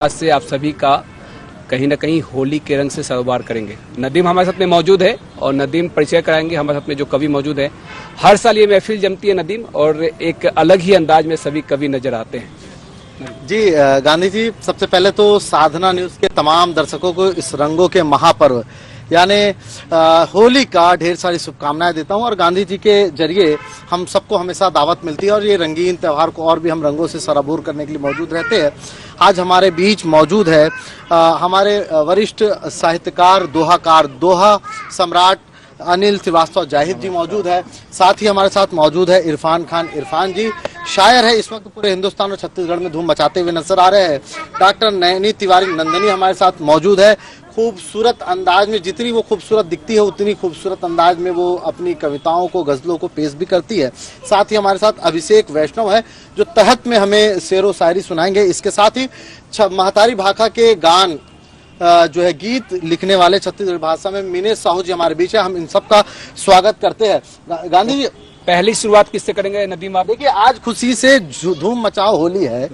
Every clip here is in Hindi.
आज से आप सभी का कहीं ना कहीं होली के रंग से सरोबार करेंगे। नदीम हमारे साथ में मौजूद है और नदीम परिचय कराएंगे। हमारे साथ में जो कवि मौजूद है, हर साल ये महफिल जमती है नदीम, और एक अलग ही अंदाज में सभी कवि नजर आते हैं। जी गांधी जी, सबसे पहले तो साधना न्यूज के तमाम दर्शकों को इस रंगों के महापर्व यानी होली का ढेर सारी शुभकामनाएं देता हूं। और गांधी जी के जरिए हम सबको हमेशा दावत मिलती है और ये रंगीन त्यौहार को और भी हम रंगों से सराबोर करने के लिए मौजूद रहते हैं। आज हमारे बीच मौजूद है हमारे वरिष्ठ साहित्यकार, दोहाकार, दोहा सम्राट अनिल श्रीवास्तव जाहिद जी मौजूद है। साथ ही हमारे साथ मौजूद है इरफान खान इरफान जी, शायर है, इस वक्त पूरे हिंदुस्तान और छत्तीसगढ़ में धूम मचाते हुए नजर आ रहे हैं। डॉक्टर नैनी तिवारी नंदनी हमारे साथ मौजूद है। खूबसूरत अंदाज में, जितनी वो खूबसूरत दिखती है उतनी खूबसूरत अंदाज में वो अपनी कविताओं को, गजलों को पेश भी करती है। साथ ही हमारे साथ अभिषेक वैष्णव है जो तहत में हमें शेरो शायरी सुनाएंगे। इसके साथ ही महतारी भाखा के गान जो है गीत लिखने वाले छत्तीसगढ़ भाषा में मिनेश साहू जी हमारे बीच है। हम इन सब का स्वागत करते हैं। गांधी जी, पहली शुरुआत किससे करेंगे नदीम आप? देखिए, आज खुशी से धूम मचाओ होली है,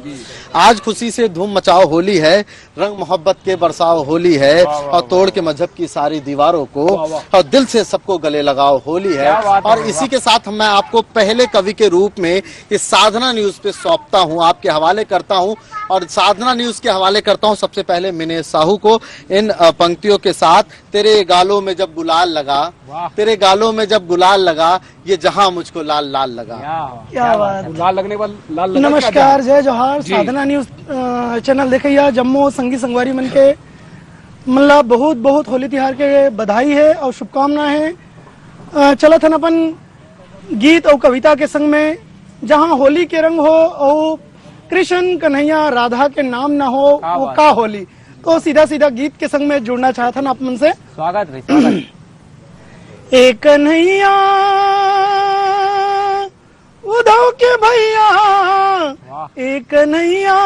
आज खुशी से धूम मचाओ होली है, रंग मोहब्बत के बरसाओ होली है, और तोड़ के मजहब की सारी दीवारों को और दिल से सबको गले लगाओ होली है। और इसी के साथ मैं आपको पहले कवि के रूप में इस साधना न्यूज पे सौंपता हूँ, आपके हवाले करता हूँ। और साधना न्यूज के हवाले करता हूँ सबसे पहले मिनेश साहू को इन पंक्तियों के साथ। तेरे गालों में जब गुलाल लगा, तेरे गालों में जब गुलाल लगा, ये जहां मुझको लाल लाल लगा। क्या बात, लाल लगने वाला लाल लगा। नमस्कार, जय जोहार। साधना न्यूज चैनल देखिए, जम्मू संगी संगवारी मन के मतलब बहुत बहुत होली तिहार के बधाई है और शुभकामनाएं है। चलत हन अपन गीत और कविता के संग में, जहां होली के रंग हो और कृष्ण कन्हैया राधा के नाम ना हो, वो का होली। तो सीधा सीधा गीत के संग में जुड़ना चाहता हूं आप मन से। स्वागत भाई, स्वागत। एक कन्हैया उधव के भैया, एक कन्हैया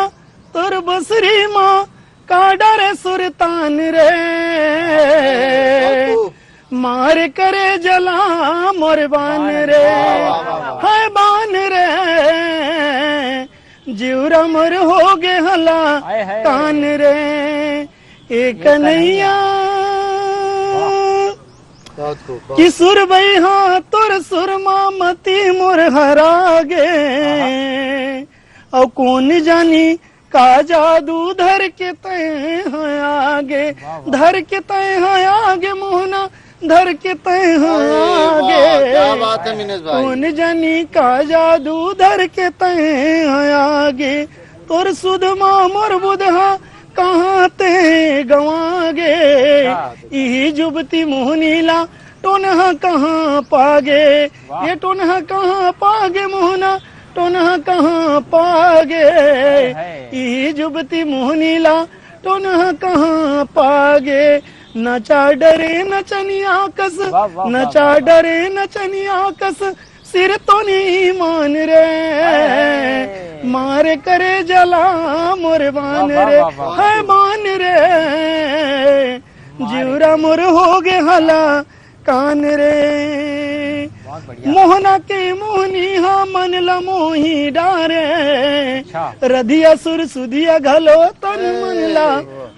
तोर बसरी माँ का डरे सुरतान रे, मार करे जला मोर बान रे, है बान रे, जीवरा मोर हो गे हला कान रे। एक कन्हैया कि सुर बहा तोर सुरमा मती मोर हरा गे, और कौन जानी का जादू धर के तय आगे, धर के तय आगे मोहना, धर के तय आगे। क्या बात है मिनेश भाई। कौन जानी का जादू धर के तय आगे, तोर सुधमा मोर बुधहा कहाँ ते गवागे, ई जुबती मोहनीला टोनहा कहाँ पागे, ये टोनहा कहाँ पागे मोहना, टोनहा कहाँ पागे, ई जुबती मोहनीला टोनहा कहाँ पागे। नचा डरे नचनिया कस, नचा डरे नचनिया कस, सिर तो नहीं मान रे, मारे करे जला मोर बान रे, है बान रे, जीवरा मोर हो गे हला कान रे। मोहना के मोहनी हा मन ला मोही डारे, रधिया सुर सुधिया घलो तन मन ला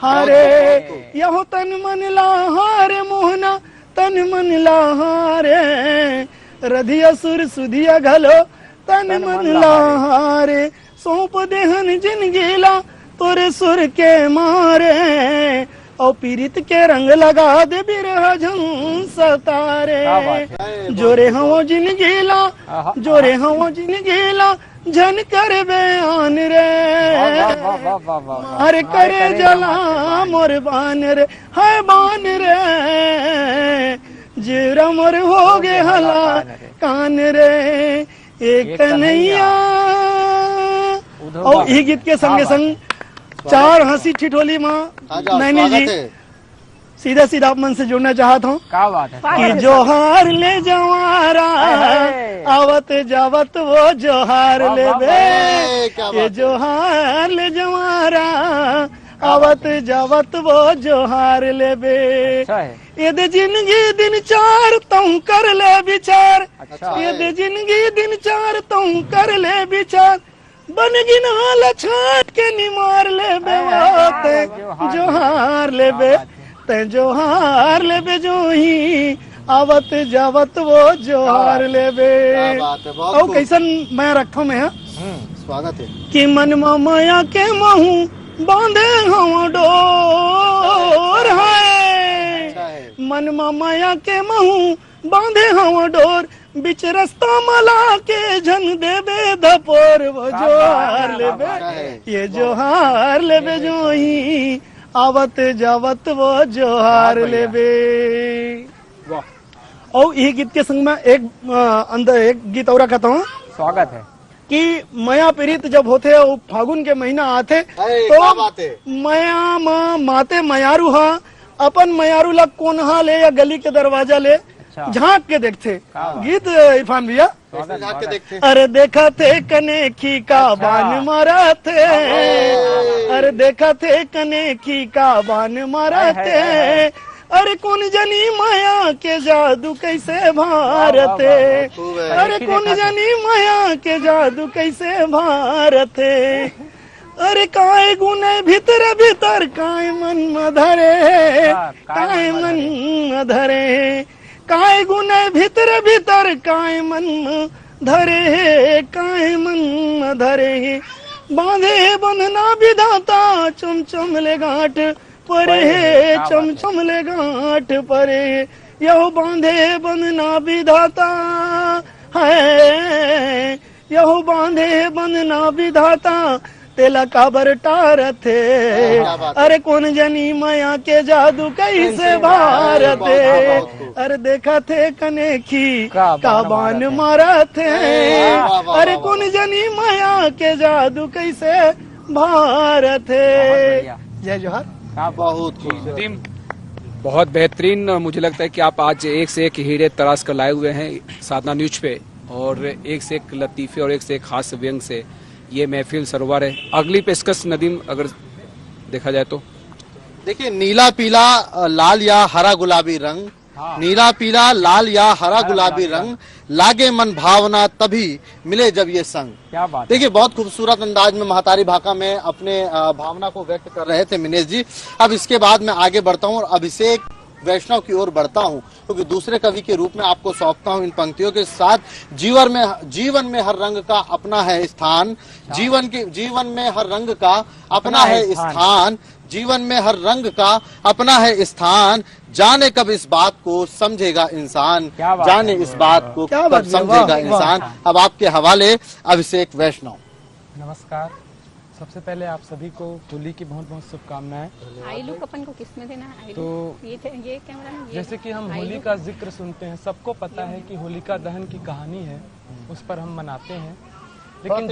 हारे, यहो तन मन ला हारे मोहना, तन मन ला हारे, रधिया सुर सुधिया घलो तन मन ला हारे। सौंप देहन जिन गेला तोरे सुर के मारे, और पीरित के रंग लगा दे बिरह झं सतारे। जोरे हवो जिन गेला, जोरे हवो जिन गेला, झन कर बयान रे, मार करे जला मोर बान रे, है बान रे, जीवरा मोर हो गे हला कान रे। एक कन्हैया। और ये गीत के संगे संग चार हंसी ठिठोली माँ नैनी जी, सीधा सीधा आप मन से जुड़ना चाहता हूँ। क्या बात है कि जोहार ले जवारा, आवत जावत वो जोहार ले बे, ये जोहार ले जवारा, आवत जावत वो जोहार ले बे। ये जिंदगी दिन चार तू कर ले विचार, ये जिंदगी दिन चार तू कर ले विचार, बनगी नाल छाट के निमार ले बेवाते जोहार ले बे ते जोहार ले बे जो ही आवत जावत वो जोहार ले बे। क्या बात है, बहुत ओ खूब। कैसन मैं रखो में स्वागत है। कि मन माया के महू बांधे हवा डोर है, अच्छा है। मन माया के महू बांधे हवा डोर बिच रास्ता मला के झन देबे धपोर वो जोहार लेबे अच्छा है। ये जोहार लेबे जो ही आवत जावत वो जोहार लेबे। और ये गीत के संग में एक अंदर एक गीत और कहता हूँ स्वागत है कि मया पीड़ित जब होते वो फागुन के महीना आते अरे, क्या बात है। तो मया माते मयारू हा अपन मयारू ला कोनहा ले या गली के दरवाजा ले झांक के देखते। गीत इरफान भैया इसमें जाके देखते हैं। अरे देखा थे कनेखी का बान मारा थे, अरे देखा थे कनेखी का बान मारा थे, अरे कौन जनी माया के जादू कैसे भारते, खूब है। अरे कौन जनी माया के जादू कैसे भारते, अरे काय गुने भीतर भीतर काय मन मधरे, काय मन मधरे, काय गुने भीतर भीतर काय मन धरे, काय मन धरे, बांधे बंधना विधाता चुम चुम ले गांठ परे, चम चम ले गांठ परे, यहो बांधे बंधना विधाता है, यहो बांधे बंधना विधाता तेला काबर टारथे, अरे कौन जनी माया के जादू कैसे भारते, अरे देखा थे कनेखी का बान मारा थे, अरे कौन जनी माया के जादू कैसे भारते। जय जोहार। बहुत खूब। नदीम बहुत बेहतरीन, और मुझे लगता है कि आप आज एक से एक हीरे तराश कर लाए हुए हैं साधना न्यूज पे, और एक से एक लतीफे और एक से एक खास व्यंग से ये महफिल सरोवर है। अगली पेशकश नदीम अगर देखा जाए तो देखिए, नीला पीला लाल या हरा गुलाबी रंग, नीला पीला लाल या हरा गुलाबी रंग, लागे मन भावना तभी मिले जब ये संग। क्या बात है। देखिए, बहुत खूबसूरत अंदाज में महातारी भाका में अपने भावना को व्यक्त कर रहे थे मिनेश जी। अब इसके बाद मैं आगे बढ़ता हूँ और अभिषेक वैष्णव की ओर बढ़ता हूँ, क्योंकि दूसरे कवि के रूप में आपको सौंपता हूँ इन पंक्तियों के साथ। जीवन में हर रंग का अपना है स्थान, जीवन में हर रंग का अपना है स्थान, जीवन में हर रंग का अपना है स्थान, जाने कब इस बात को समझेगा इंसान, जाने इस बात को कब समझेगा इंसान। अब आपके हवाले अभिषेक वैष्णव। नमस्कार, सबसे पहले आप सभी को होली की बहुत बहुत शुभकामनाएं। आई लुक अपन को किसमें देना है? आई तो लुक ये कैमरा में जैसे कि हम होली का जिक्र सुनते हैं, सबको पता है कि होलिका दहन की कहानी है, उस पर हम मनाते हैं। लेकिन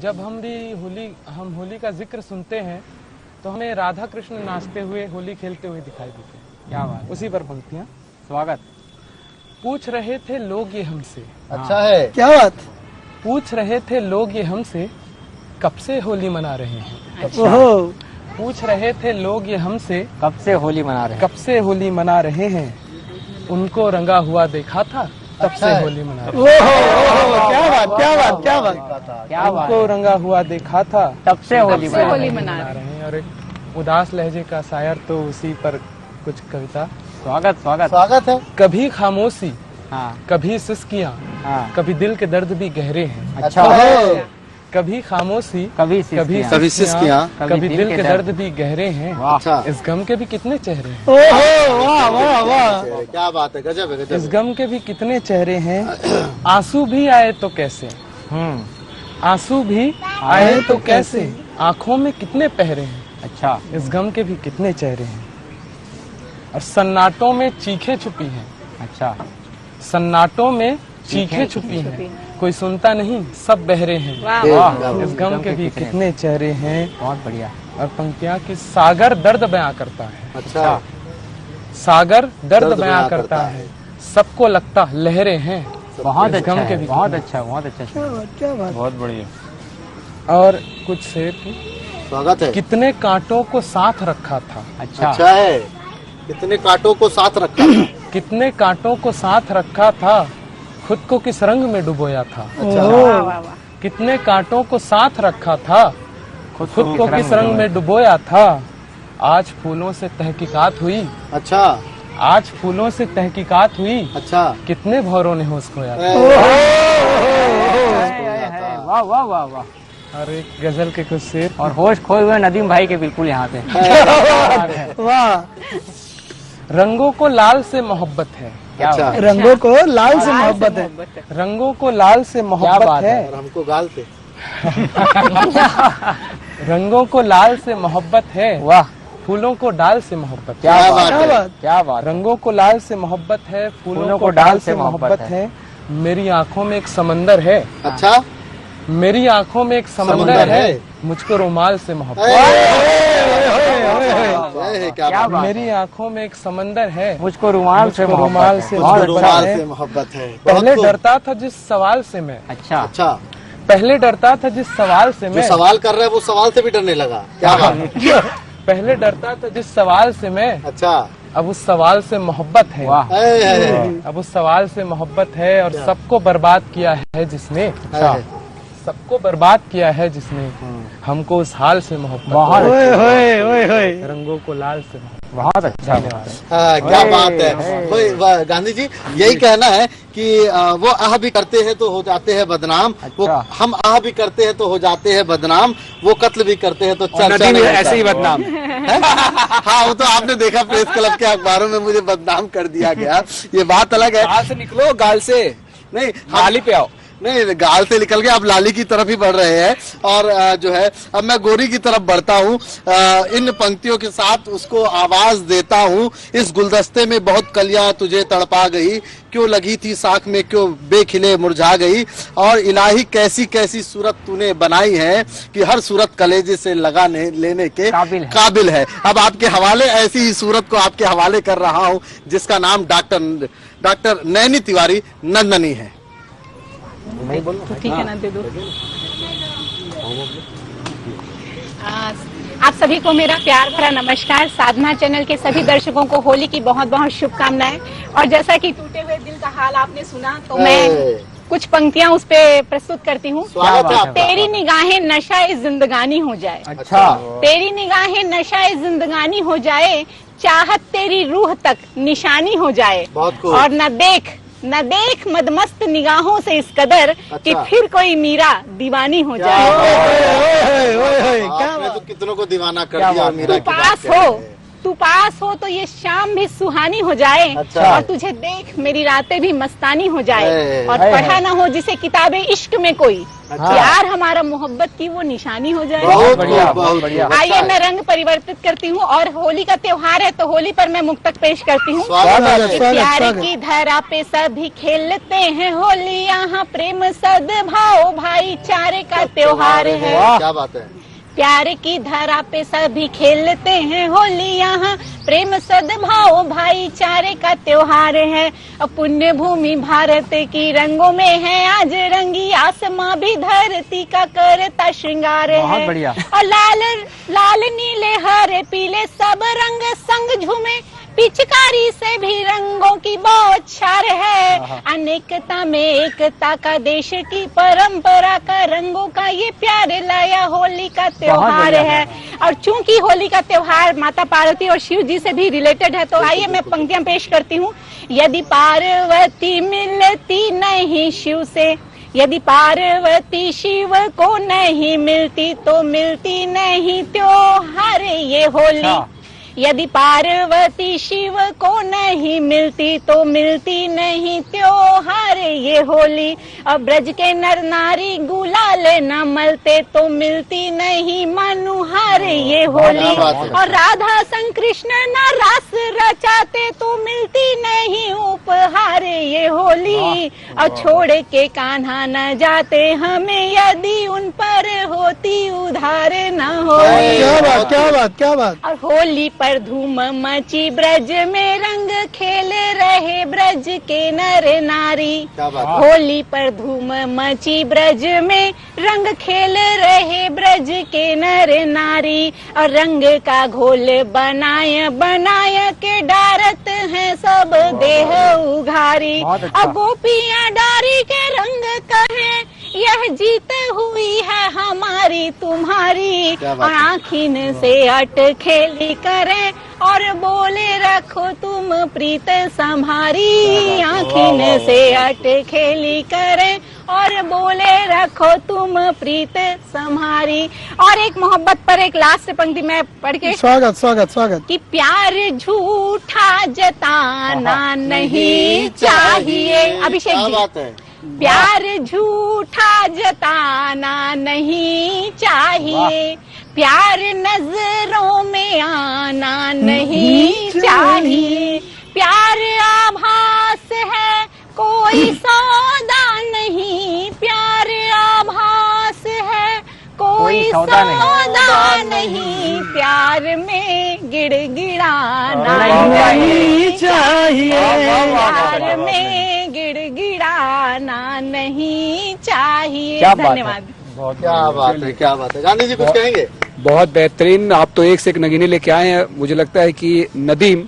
जब हम होली का जिक्र सुनते हैं तो हमें राधा कृष्ण नाचते हुए होली खेलते हुए दिखाई देते हैं। क्या बात। उसी पर पंक्तियां। स्वागत। पूछ रहे थे लोग ये हमसे, अच्छा है। क्या बात। पूछ रहे थे लोग ये हमसे कब से होली मना रहे हैं। ओहो। पूछ रहे थे लोग ये हमसे कब से होली मना रहे हैं। कब से होली मना रहे हैं, उनको रंगा हुआ देखा था तब से होली मना रहे हैं। ओहो, क्या बात, क्या बात, क्या बात। क्या बात। उनको रंगा हुआ देखा था तब से होली मना रहे हैं। और एक उदास लहजे का शायर, तो उसी पर कुछ कविता। स्वागत स्वागत स्वागत है। कभी खामोशी, हाँ कभी सिसकियाँ, हाँ। कभी दिल के दर्द भी गहरे हैं। अच्छा है। कभी खामोशी, कभी कभी सिसकियाँ, कभी दिल के दर्द भी गहरे हैं। अच्छा। इस गम के भी कितने चेहरे हैं। ओहो, वाह वाह वाह। क्या बात है, गजब है, गजब इस है। गम के भी कितने चेहरे हैं। आंसू भी आए तो कैसे, आंसू भी आए तो कैसे, आंखों में कितने पहरे हैं। अच्छा। इस गम के भी कितने चेहरे हैं। और सन्नाटों में चीखें छुपी हैं। अच्छा। सन्नाटों में चीखें छुपी हैं, कोई सुनता नहीं सब बहरे हैं। वाह। इस गम के भी कितने चेहरे हैं। बहुत बढ़िया। और पंक्तियां कि सागर दर्द बयां करता है। अच्छा। सागर दर्द बयां करता है, सबको लगता लहरें हैं। बहुत इस अच्छा गम के है, भी बहुत कितने- अच्छा, बहुत अच्छा। क्या बात, क्या बात। बहुत बढ़िया। और कुछ शेर की, स्वागत है। कितने कांटों को साथ रखा था। अच्छा। अच्छा है। कितने कांटों को साथ रखा था। कितने कांटों को साथ रखा था, खुद को किस रंग में डुबोया था। अच्छा। ओहो। कितने कांटों को साथ रखा था, खुद को किस रंग में डुबोया था। आज फूलों से तहकीकात हुई, अच्छा आज फूलों से तहकीकात हुई, अच्छा। कितने भौरों ने होश खोया था। वाह वाह वाह वाह। और एक गजल के कुछ शेर। और होश खोए हुए नदीम भाई के बिल्कुल यहाँ पे। वाह। रंगों को लाल से मोहब्बत है, क्या अच्छा। बात है। रंगों को लाल से मोहब्बत है। रंगों को लाल से क्या मोहब्बत बात है, और हमको गाल पे। रंगों को लाल से मोहब्बत है, वाह फूलों को डाल से मोहब्बत है। क्या क्या बात बात है, है। क्या बात है। रंगों को लाल से मोहब्बत है, फूलों को डाल से मोहब्बत है। मेरी आंखों में एक समंदर है, अच्छा। मेरी आंखों में एक समंदर समंदर है, है। मुझको रुमाल से मोहब्बत ए, क्या क्या बात बात है। मेरी आंखों में एक समंदर है, मुझको रुमाल से मुझको मोहब्बत रुमाल है। से बहुत मुझको अच्छा रुमाल है। से मोहब्बत है। पहले बहुत खूब। डरता था जिस सवाल से मैं, अच्छा अच्छा। पहले डरता था जिस सवाल से जो मैं, सवाल कर रहे हैं वो सवाल से भी डरने लगा। क्या बात है। पहले डरता था जिस सवाल से मैं, अच्छा। अब उस सवाल से मोहब्बत है। वाह अब उस सवाल से मोहब्बत है, और सबको बर्बाद किया है जिसने, सबको बर्बाद किया है जिसने, हमको उस हाल से मोहब्बत बहुत है। ओए होए ओए होए। रंगों को लाल से मोहब्बत। बहुत अच्छा बात है। क्या बात है। वही गांधी जी यही कहना है कि वो आह भी करते हैं तो हो जाते हैं बदनाम, वो अच्छा। हम आह भी करते हैं तो हो जाते हैं बदनाम, वो कत्ल भी करते हैं तो चर्चा नदीम नहीं होता। ऐसे ही बदनाम। हाँ वो तो आपने देखा प्रेस क्लब के अखबारों में मुझे बदनाम कर दिया गया, ये बात अलग है। गाल से निकलो, गाल से नहीं गाली पे आओ। नहीं गाल से निकल के आप लाली की तरफ ही बढ़ रहे हैं, और जो है अब मैं गोरी की तरफ बढ़ता हूँ। इन पंक्तियों के साथ उसको आवाज देता हूँ। इस गुलदस्ते में बहुत कलियां तुझे तड़पा गई, क्यों लगी थी साख में क्यों बेखिले मुरझा गई, और इलाही कैसी कैसी सूरत तूने बनाई है कि हर सूरत कलेजे से लगा लेने के काबिल है। अब आपके हवाले ऐसी ही सूरत को आपके हवाले कर रहा हूँ जिसका नाम डॉक्टर नैनी तिवारी नंदनी है। तो ठीक है ना, दे दो। आप सभी को मेरा प्यार भरा नमस्कार। साधना चैनल के सभी दर्शकों को होली की बहुत बहुत शुभकामनाएं। और जैसा कि टूटे हुए दिल का हाल आपने सुना, तो मैं कुछ पंक्तियां उस पे प्रस्तुत करती हूँ। स्वागत है आपका। तेरी निगाहें नशा इस जिंदगानी हो जाए, अच्छा तेरी निगाहें नशा इस जिंदगानी हो जाए, चाहत तेरी रूह तक निशानी हो जाए, बहुत खूब। और न देख मदमस्त निगाहों से इस कदर कि अच्छा। फिर कोई मीरा दीवानी हो जाए। आपने तो कितनों को दीवाना कर क्या दिया। बात है। मीरा तू की बात पास कह रहे हो, हैं। तू पास हो तो ये शाम भी सुहानी हो जाए, अच्छा। और तुझे देख मेरी रातें भी मस्तानी हो जाए, है, और है, पढ़ा है। ना हो जिसे किताबे इश्क में कोई, अच्छा। प्यार हमारा मोहब्बत की वो निशानी हो जाए। बहुत बढ़िया, खूब, बहुत बढ़िया। खूब। आइए अच्छा मैं है। रंग परिवर्तित करती हूँ, और होली का त्योहार है तो होली पर मैं मुक्तक पेश करती हूँ। स्वागत है। प्यार की धरा पे सभी खेलते हैं होली, यहाँ प्रेम सद्भाव भाईचारे का त्योहार है। क्या बात है। प्यार की धरा पे सभी खेलते हैं होली, यहाँ प्रेम सद्भाव भाईचारे का त्योहार है। पुण्य भूमि भारत की रंगों में है आज रंगी, आसमां भी धरती का करता श्रृंगार बहुत है। बढ़िया। और लाल लाल नीले हरे पीले सब रंग संग झूमे, पिचकारी से भी रंगों की बौछार है। अनेकता में एकता का देश की परंपरा का रंगों का ये प्यार लाया होली का त्योहार बढ़िया। है। और चूंकि होली का त्योहार माता पार्वती और शिव जी से भी रिलेटेड है, तो आइए मैं पंक्तियां पेश करती हूँ। यदि पार्वती मिलती नहीं शिव से, यदि पार्वती शिव को नहीं मिलती तो मिलती नहीं त्योहार ये होली। यदि पार्वती शिव को नहीं मिलती तो मिलती नहीं त्योहार ये होली। अब ब्रज के नर नारी गुलाल न मलते तो मिलती नहीं मनुहार ये होली। और राधा संग कृष्ण न रास रचाते तो मिलती नहीं उपहार ये होली। और छोड़ के कान्हा न जाते हमें यदि उन पर होती उधार न होली। क्या बात क्या बात क्या बात। और होली पर धूम मची ब्रज में रंग खेले रहे ब्रज के नर नारी। क्या बात। होली पर धूम मची ब्रज में रंग खेल रहे ब्रज के नर नारी। और रंग का घोल बनाय बनाय के डारत हैं सब देह उघारी। बहुत अच्छा। और गोपियां डारी के रंग कहें यह जीत हुई है हमारी तुम्हारी, क्या बात और है। आखिन से अट खेली करें और बोले रखो तुम प्रीत संभारी, आखिन से अट खेली करें और बोले रखो तुम प्रीत संभारी। और एक मोहब्बत पर एक लास्ट पंक्ति मैं पढ़ के, स्वागत स्वागत स्वागत। कि प्यार झूठा जताना नहीं चाहिए। अभिषेक क्या जी, बात है। प्यार झूठा जताना नहीं चाहिए, प्यार नजरों में आना नहीं चाहिए, प्यार आभास है कोई सौदा नहीं, प्यार आभास है कोई सौदा सौदा नहीं, प्यार में गिड़गिड़ाना नहीं चाहिए। प्यार में गिड़गिड़ाना नहीं चाहिए। क्या बात है। धन्यवाद। क्या बात है, क्या बात है। गांधी जी कुछ कहेंगे? बहुत बेहतरीन, आप तो एक से एक नगीने लेके आए हैं। मुझे लगता है कि नदीम,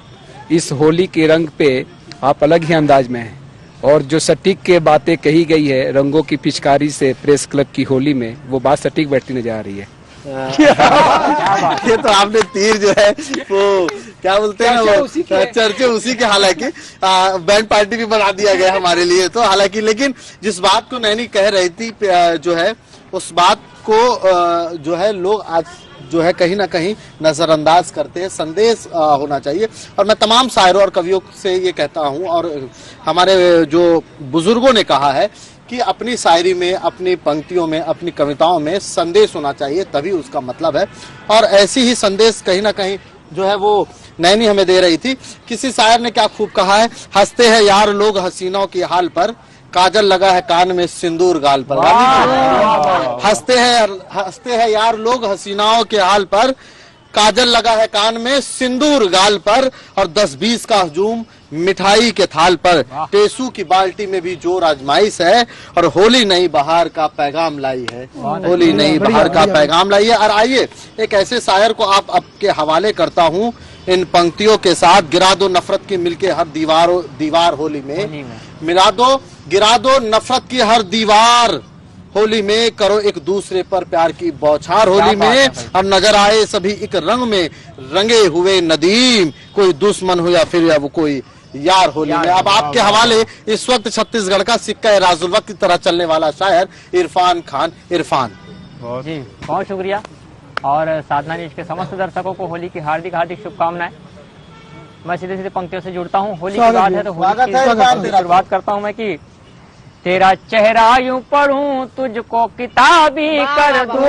इस होली के रंग पे आप अलग ही अंदाज में हैं, और जो सटीक के बातें कही गई है रंगों की पिचकारी से प्रेस क्लब की होली में, वो बात सटीक बैठती नजर आ रही है। ये तो आपने तीर जो है वो क्या बोलते हैं, चर्चे वो उसी के हैं। चर्चे उसी के, हालांकि बैंड पार्टी भी बना दिया गया हमारे लिए तो, हालांकि लेकिन जिस बात को नैनी कह रही थी जो है, उस बात को जो है लोग आज जो है कहीं ना कहीं नजरअंदाज करते हैं। संदेश होना चाहिए, और मैं तमाम शायरों और कवियों से ये कहता हूँ, और हमारे जो बुजुर्गों ने कहा है कि अपनी शायरी में, अपनी पंक्तियों में, अपनी कविताओं में संदेश होना चाहिए, तभी उसका मतलब है। और ऐसी ही संदेश कहीं ना कहीं जो है वो नैनी हमें दे रही थी। किसी शायर ने क्या खूब कहा है, हंसते हैं यार लोग हसीनों की हाल पर, काजल लगा है कान में सिंदूर गाल पर। हंसते हैं यार लोग हसीनाओं के हाल पर, काजल लगा है कान में सिंदूर गाल पर, और 10-20 का हजूम मिठाई के थाल पर, टेसू की बाल्टी में भी जोर आजमाइश है, और होली नई बहार का पैगाम लाई है, होली नई बहार का पैगाम लाई है। और आइए एक ऐसे शायर को आप आपके हवाले करता हूँ इन पंक्तियों के साथ। गिरा दो नफरत की मिलके हर दीवार होली में, मिला दो गिरा दो नफरत की हर दीवार होली में, करो एक दूसरे पर प्यार की बौछार होली में, अब नजर आए सभी एक रंग में रंगे हुए नदीम, कोई दुश्मन हो या फिर या वो कोई यार होली में। अब आपके हवाले इस वक्त छत्तीसगढ़ का सिक्का राजुल वक्त की तरह चलने वाला शायर इरफान खान। इरफान जी, बहुत शुक्रिया। और साधना न्यूज के समस्त दर्शकों को होली की हार्दिक हार्दिक शुभकामनाएं। मैं सीधे सीधे पंक्तियों से जुड़ता हूँ। होली की बात है तो होली की शुरुआत करता हूँ मैं कि तेरा चेहरा यूं पढ़ूं तुझको किताबी कर दूं,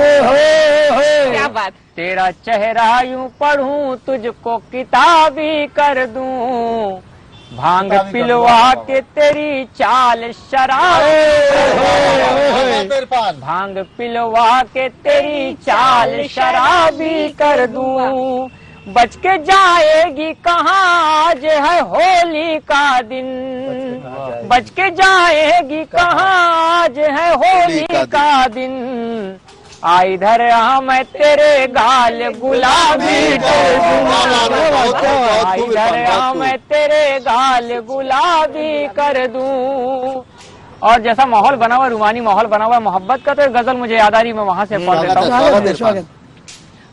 क्या बात। तेरा चेहरा यूं पढ़ूं तुझको किताबी कर दूं, भांग पिलवा के तेरी चाल शराबी, भांग पिलवा के तेरी चाल शराबी कर दूं, बच के जाएगी कहाँ आज है होली का दिन, बच के जाएगी कहाँ आज है होली का दिन, आ इधर आ मैं तेरे गाल गुलाबी कर दूं, आ इधर आ मैं तेरे गाल गुलाबी कर दूं। और जैसा माहौल बना हुआ, रूमानी माहौल बना हुआ मोहब्बत का, तो एक गजल मुझे याद आ रही, मैं वहां से पढ़ देता हूँ। स्वागत।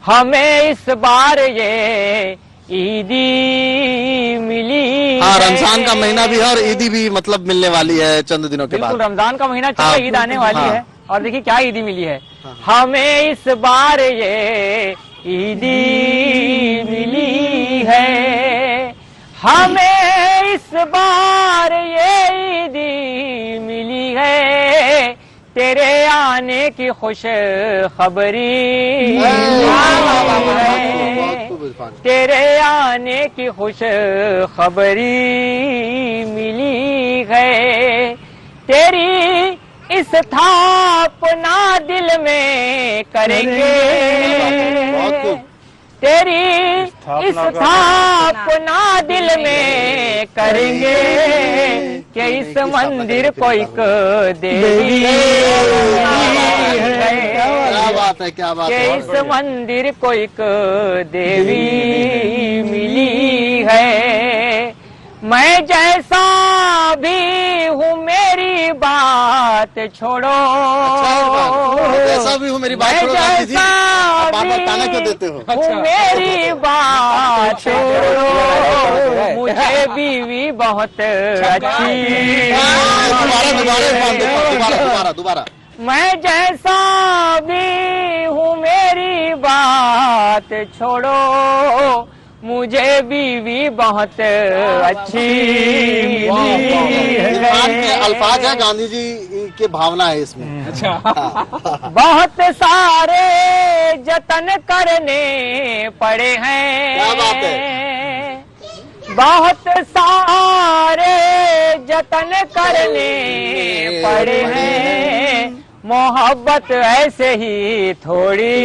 हमें इस बार ये ईदी मिली, हाँ, रमजान का महीना भी है और ईदी भी मतलब मिलने वाली है चंद दिनों के बिल्कुल बाद। रमजान का महीना चलो, हाँ, ईद आने वाली हाँ। है, और देखिए क्या ईदी मिली है। हमें इस बार ये ईदी मिली है, हमें इस बार ये ईदी मिली है, तेरे आने की खुश खबरी है, तेरे आने की खुश खबरी मिली है, तेरी इस स्थापना दिल में करेंगे, तेरी इस स्थापना दिल में करेंगे, कि इस मंदिर को एक देवी क्या बात है, क्या बात कि है। इस मंदिर को एक देवी मिली है, मैं जैसा भी हूँ मेरी बात बात छोड़ो। जैसा भी हूँ मेरी बात छोड़ो गांधी जी, आप बार-बार ताना क्यों देते हो? मेरी बात छोड़ो, मुझे बीवी बहुत अच्छी। दोबारा मैं जैसा भी हूँ मेरी बात छोड़ो, मुझे बीवी बहुत अच्छी इरफान के अल्फाज है, गांधी जी की भावना है इसमें। अच्छा। बहुत सारे जतन करने पड़े हैं। क्या बात है? बहुत सारे जतन करने पड़े हैं, मोहब्बत ऐसे ही थोड़ी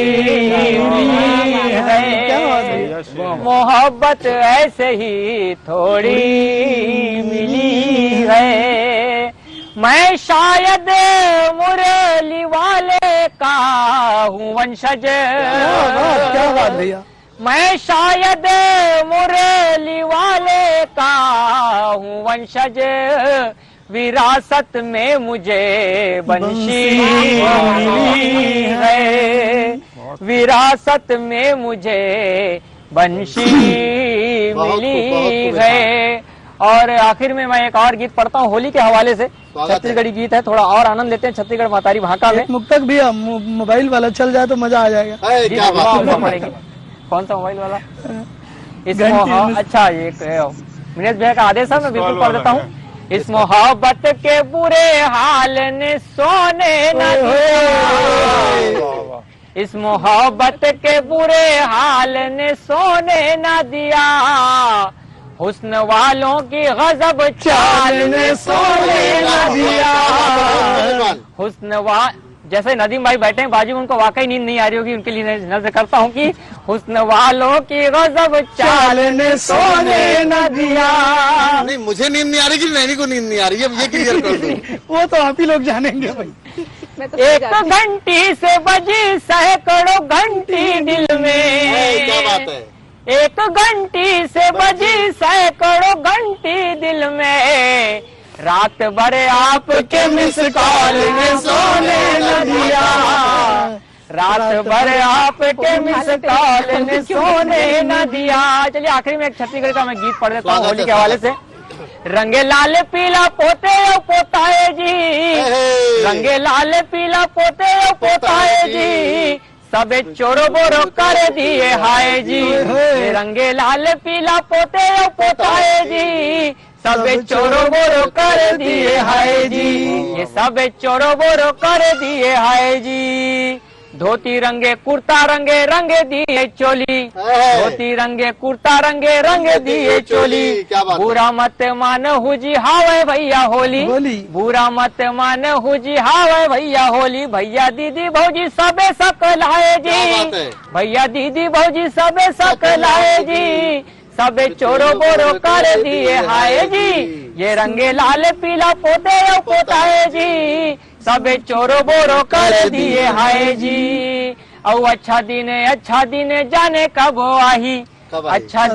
है, मोहब्बत ऐसे ही थोड़ी मिली है। मैं शायद मुरली वाले का हूँ वंशज। क्या बात भैया। मैं शायद मुरली वाले का हूँ वंशज, विरासत में मुझे बंशी मिली है, विरासत में मुझे बंशी मिली है। और आखिर में मैं एक और गीत पढ़ता हूँ होली के हवाले से, छत्तीसगढ़ी गीत है, थोड़ा और आनंद लेते हैं छत्तीसगढ़ मातारी भाका में। मुक्तक भैया मोबाइल वाला चल जाए तो मजा आ जाएगा। क्या बात है? पड़ेगी। कौन सा मोबाइल वाला? इसमें अच्छा एक मिनेश भैया का आदेश है, मैं बिल्कुल पढ़ देता हूँ। इस मोहब्बत के बुरे हाल ने सोने न दिया, इस मोहब्बत के बुरे हाल ने सोने न दिया, हुस्न वालों की गजब चाल ने सोने न दिया। हुस्न जैसे नदीम भाई बैठे हैं बाजू में, उनको वाकई नींद नहीं आ रही होगी, उनके लिए नजर करता हूँ कि हुस्न वालों की गजब चाल ने सोने न दिया। नहीं, मुझे नींद नहीं आ रही कि नैनी को नींद नहीं आ रही है, ये क्लियर कर दो। वो तो आप ही लोग जानेंगे भाई। एक घंटी से बजी सैकड़ों घंटी दिल में। क्या बात है? एक घंटी से बजी सैकड़ों घंटी दिल में, रात भर आपके मिस कॉल ने सोने न दिया, रात भर आपके मिस कॉल ने सोने न दिया। चलिए आखिरी में एक छत्तीसगढ़ का मैं गीत पढ़ देता हूँ होली के हवाले से। रंगे लाल पीला पोते ओ पोताए जी, रंगे लाल पीला पोते ओ पोताए जी, सबे चोरो बोरो कर दिए हाय जी। रंगे लाल पीला पोते ओ पोताए जी, सबे चोरो बोरो कर दिए हाय जी, ये सबे चोरो बोरो कर दिए हाय जी। धोती रंगे कुर्ता रंगे रंगे दिए चोली, धोती रंगे कुर्ता रंगे रंगे दिए चोली। बुरा मत मान हुजी हावे भैया होली, बुरा मत मान हुजी हावे भैया होली। भैया दीदी भौजी सबे सकलाए जी, भैया दीदी भौजी सबे सकलाए जी, सबे चोरो बोरो कर दिए हाय जी, ये रंगे लाल पीला पोते ओ पोताए जी, सबे चोरो बोरो कर दिए हाय जी। औ अच्छा दिन जाने कब आही, अच्छा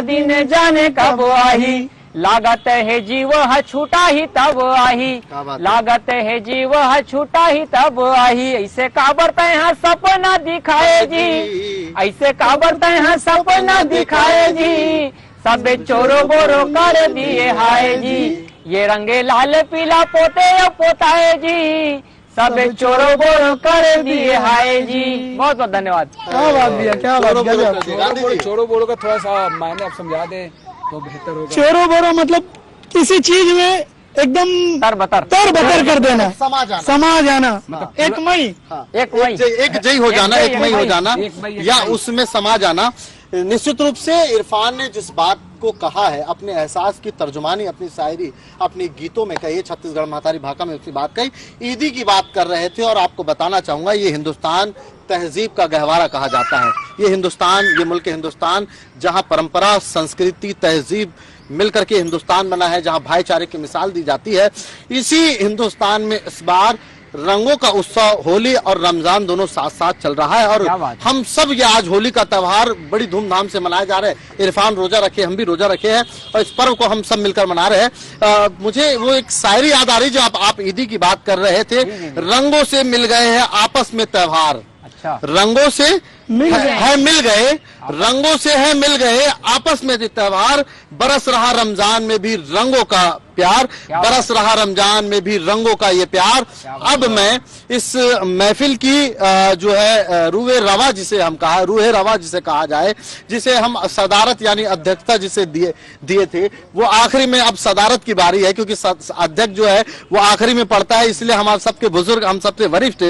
दिन जाने कब आही, लागत है जीव छूटा ही तब आही, लागत है जीव छूटा ही तब आही। ऐसे काबर तय सपना दिखाए जी, ऐसे काबर तय सपना दिखाए जी, सबे चोरो बोरो कर दिए हाय जी, ये रंगे लाल पीला पोते ओ पोताए जी, सबे चोरो बोरो कर दिए हाय जी। बहुत बहुत धन्यवाद। क्या बात भैया, क्या बात। चोरो बोरो का थोड़ा सा मायने आप समझा दें तो बेहतर होगा। चोरो बोरो मतलब किसी चीज में एकदम तर बतर कर देना, समा जाना, एक मई हो जाना, एक मई हो जाना या उसमें समा जाना। निश्चित रूप से इरफान ने जिस बात को कहा है, अपने एहसास की तर्जुमानी अपनी शायरी अपने गीतों में कही, छत्तीसगढ़ मातारी भाका में उसकी बात कही, ईदी की बात कर रहे थे। और आपको बताना चाहूंगा ये हिंदुस्तान तहजीब का गहवारा कहा जाता है। ये हिंदुस्तान, ये मुल्क हिंदुस्तान जहां परंपरा, संस्कृति, तहजीब मिलकर के हिंदुस्तान बना है, जहां भाईचारे की मिसाल दी जाती है। इसी हिंदुस्तान में इस बार रंगों का उत्सव होली और रमजान दोनों साथ साथ चल रहा है और हम सब ये आज होली का त्योहार बड़ी धूमधाम से मनाए जा रहे हैं। इरफान रोजा रखे, हम भी रोजा रखे हैं और इस पर्व को हम सब मिलकर मना रहे हैं। मुझे वो एक शायरी याद आ रही जो आप ईदी की बात कर रहे थे, रंगों से मिल गए हैं आपस में त्योहार। अच्छा, रंगों से मिल गए रंगों से है मिल गए आपस में त्योहार, बरस रहा रमजान में भी रंगों का प्यार, बरस रहा रमजान में भी रंगों का ये प्यार। अब मैं इस महफिल की जो है रूहे रवा जिसे हम कहा, रूहे रवा जिसे कहा जाए, जिसे हम सदारत यानी अध्यक्षता जिसे दिए थे, वो आखिरी में अब सदारत की बारी है क्योंकि अध्यक्ष जो है वो आखिरी में पड़ता है। इसलिए हमारे सबके बुजुर्ग, हम सबसे वरिष्ठ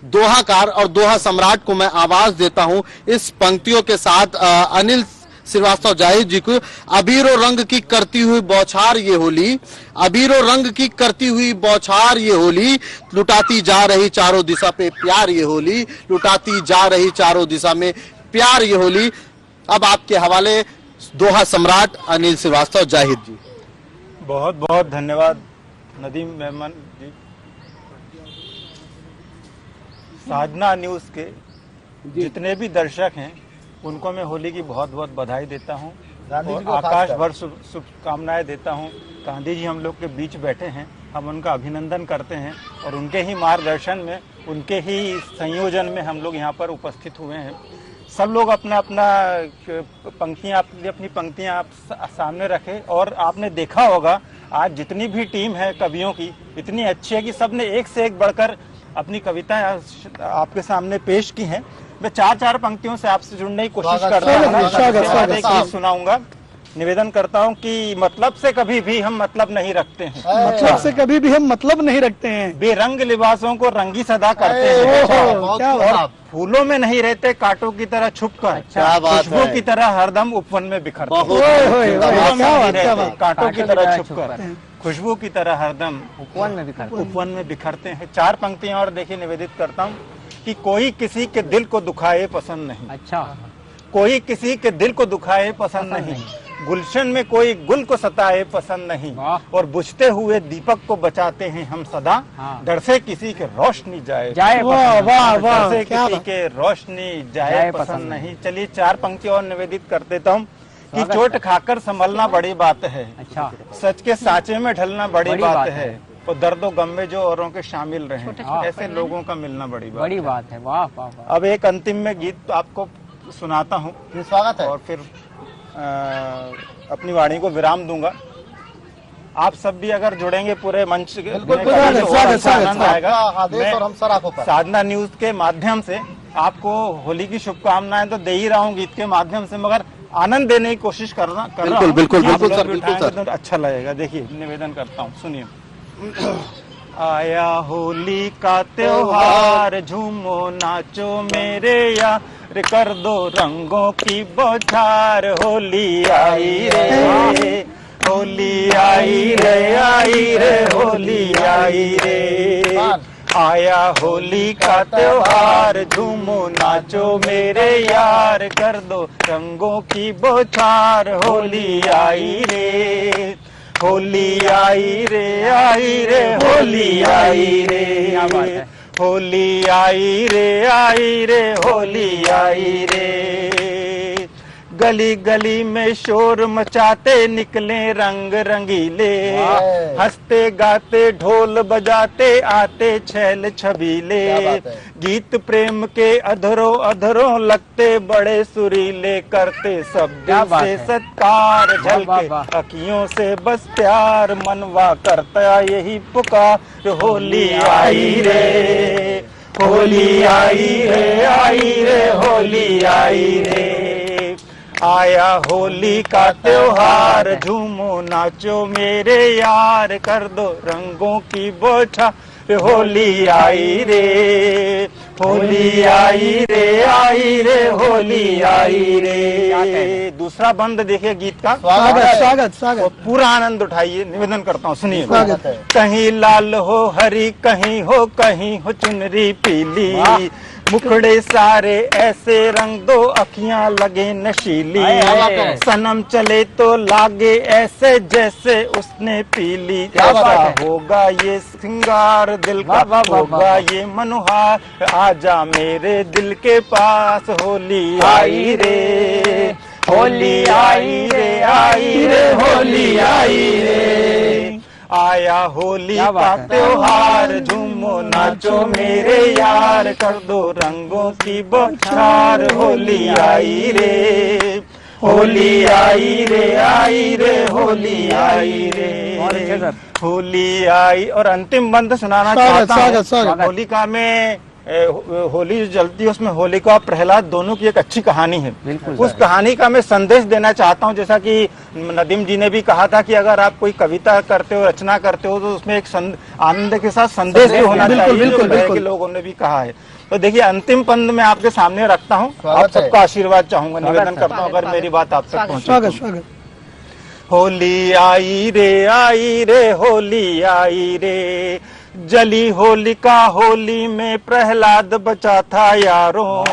दोहाकार और दोहा सम्राट को मैं आवाज देता हूं इस पंक्तियों के साथ। अनिल श्रीवास्तव जाहिद जी को, अबीरो रंग की करती हुई बौछार ये होली, अबीरो रंग की करती हुई बौछार ये होली, लुटाती जा रही चारों दिशा पे प्यार ये होली, लुटाती जा रही चारों दिशा में प्यार ये होली। अब आपके हवाले दोहा सम्राट अनिल श्रीवास्तव जाहिद जी। बहुत बहुत धन्यवाद नदीम मेमन जी। साधना न्यूज के जितने भी दर्शक हैं उनको मैं होली की बहुत बहुत बधाई देता हूं और आकाश भर शुभकामनाएं देता हूं। गांधी जी हम लोग के बीच बैठे हैं, हम उनका अभिनंदन करते हैं और उनके ही मार्गदर्शन में, उनके ही संयोजन में हम लोग यहाँ पर उपस्थित हुए हैं। सब लोग अपना अपना पंक्तियाँ, अपनी पंक्तियाँ आप सामने रखें और आपने देखा होगा आज जितनी भी टीम है कवियों की इतनी अच्छी है कि सब ने एक से एक बढ़कर अपनी कविताएं आपके सामने पेश की हैं। मैं चार पंक्तियों से आपसे जुड़ने की कोशिश कर रहा हूँ, सुनाऊंगा। निवेदन करता हूँ कि मतलब से कभी भी हम मतलब नहीं रखते हैं, मतलब से कभी भी हम मतलब नहीं रखते हैं, बेरंग लिबासों को रंगी सदा करते हैं, और फूलों में नहीं रहते कांटों की तरह छुपकर, खुशबू की तरह हरदम उपवन में बिखरते हैं। कांटों की तरह छुपकर, खुशबू की तरह हरदम उपवन में बिखरते हैं। चार पंक्तियां और देखिए, निवेदित करता हूँ कि कोई किसी के दिल को दुखाए पसंद नहीं। अच्छा, कोई किसी के दिल को दुखाए पसंद नहीं, गुलशन में कोई गुल को सताए पसंद नहीं, और बुझते हुए दीपक को बचाते हैं हम सदा, डर से किसी के रोशनी जाए डर से किसी के रोशनी जाए पसंद नहीं। चलिए चार पंक्ति और निवेदित कर देता हूँ कि चोट खाकर संभलना बड़ी बात है, अच्छा, सच के साँचे में ढलना बड़ी बात है, और दर्दो गम में जो औरों के शामिल रहे, ऐसे लोगों का मिलना बड़ी बात है। वाह वाह। अब एक अंतिम में गीत आपको सुनाता हूँ, स्वागत है, और फिर अपनी वाणी को विराम दूंगा। आप सब भी अगर जुड़ेंगे पूरे मंच के, आनंद आएगा। हम साधना न्यूज के माध्यम से आपको होली की शुभकामनाएं तो दे ही रहा हूँ गीत के माध्यम से, मगर आनंद देने की कोशिश कर रहा हूँ। बिल्कुल सर, अच्छा लगेगा। देखिए, निवेदन करता हूँ, सुनिए। आया होली का त्योहार, झूमो नाचो मेरे यार, कर दो रंगों की बौछार, होली आई रे, होली आई रे, आई रे, होली आई रे। आया होली का त्योहार, झूमो नाचो मेरे यार, कर दो रंगों की बौछार, होली आई रे, होली आई रे, आई रे, होली आई रे, होली आई रे, आई रे, होली आई रे। गली गली में शोर मचाते निकले रंग रंगीले, हंसते गाते ढोल बजाते आते छैल छबीले, गीत प्रेम के अधरों अधरों लगते बड़े सुरीले, करते सब दिल से सत्कार, झलके अखियों से बस प्यार, मनवा करता यही पुकार, होली आई रे, होली आई रे, आई रे, होली आई रे। आया होली का त्योहार, झूमो नाचो मेरे यार, कर दो रंगों की बौछार, होली आई रे, होली आई रे, आई रे, होली आई रे। दूसरा बंद देखिए गीत का। स्वागत स्वागत। पूरा आनंद उठाइए, निवेदन करता हूँ, सुनिए। कहीं लाल हो हरी, कहीं हो चुनरी पीली, मुखड़े सारे ऐसे रंग दो, अखियां लगे नशीली, सनम चले तो लागे ऐसे जैसे उसने पीली। ऐसा होगा ये सिंगार दिल का, होगा ये मनोहार, आजा मेरे दिल के पास, होली आई रे, होली आई रे, आई रे होली आई रे। आया होली का त्योहार, झूमो नाचो मेरे यार, कर दो रंगों की बौछार, होली आई रे, होली आई रे, आई रे होली आई रे, होली आई। और अंतिम बंद सुनाना चाहता हूँ। होलिका में होली जो जलती है उसमें होलिका और प्रहलाद दोनों की एक अच्छी कहानी है। उस कहानी का मैं संदेश देना चाहता हूँ। जैसा कि नदीम जी ने भी कहा था कि अगर आप कोई कविता करते हो, रचना करते हो, तो उसमें एक आनंद के साथ संदेश भी होना चाहिए। बिल्कुल लोगों ने भी कहा है। तो देखिए अंतिम पंद मैं आपके सामने रखता हूँ, आप सबका आशीर्वाद चाहूंगा, निवेदन करता हूँ अगर मेरी बात आप तक पहुँचे। होली आई रे, होली आई रे, जली होलिका होली में प्रहलाद बचा था यारों,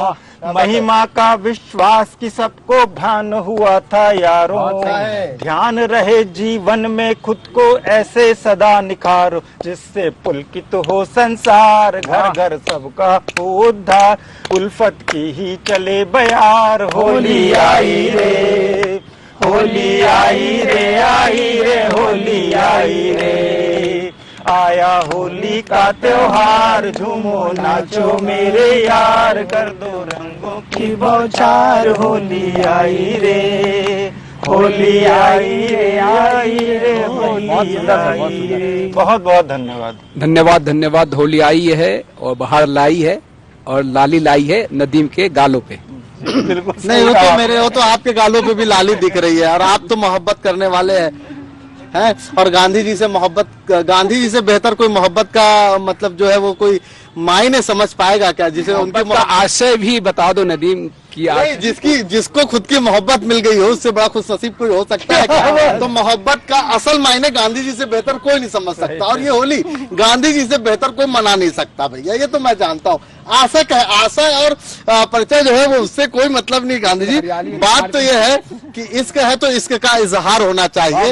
महिमा का विश्वास की सबको भान हुआ था यारों, ध्यान रहे जीवन में खुद को ऐसे सदा निखारो, जिससे पुलकित हो संसार, घर घर सबका हो उद्धार, उल्फत की ही चले बयार, होली आई रे, होली आई रे, आई रे होली आई रे। आया होली का त्योहार, झूमो नाचो मेरे यार, कर दो रंगों की बौछार, होली आई रे, होली आई रे, आई रे होली आई रे। बहुत बहुत धन्यवाद। धन्यवाद धन्यवाद। होली आई है और बाहर लाई है और लाली लाई है नदीम के गालों पे। बिल्कुल नहीं, वो तो आपके गालों पे भी लाली दिख रही है, और आप तो मोहब्बत करने वाले हैं, और गांधी जी से मोहब्बत, गांधी जी से बेहतर कोई मोहब्बत का मतलब जो है वो कोई मायने समझ पाएगा क्या, जिसे उनके आशय भी बता दो नदीम की। जिसको खुद की मोहब्बत मिल गई हो उससे बड़ा खुशनसीब कोई हो सकता है क्या? तो मोहब्बत का असल मायने गांधी जी से बेहतर कोई नहीं समझ सकता, और ये होली गांधी जी से बेहतर कोई मना नहीं सकता भैया, ये तो मैं जानता हूँ। आशा और परिचय जो है वो उससे कोई मतलब नहीं गांधी जी। बात तो ये है कि इश्क है तो इश्क का इजहार होना चाहिए,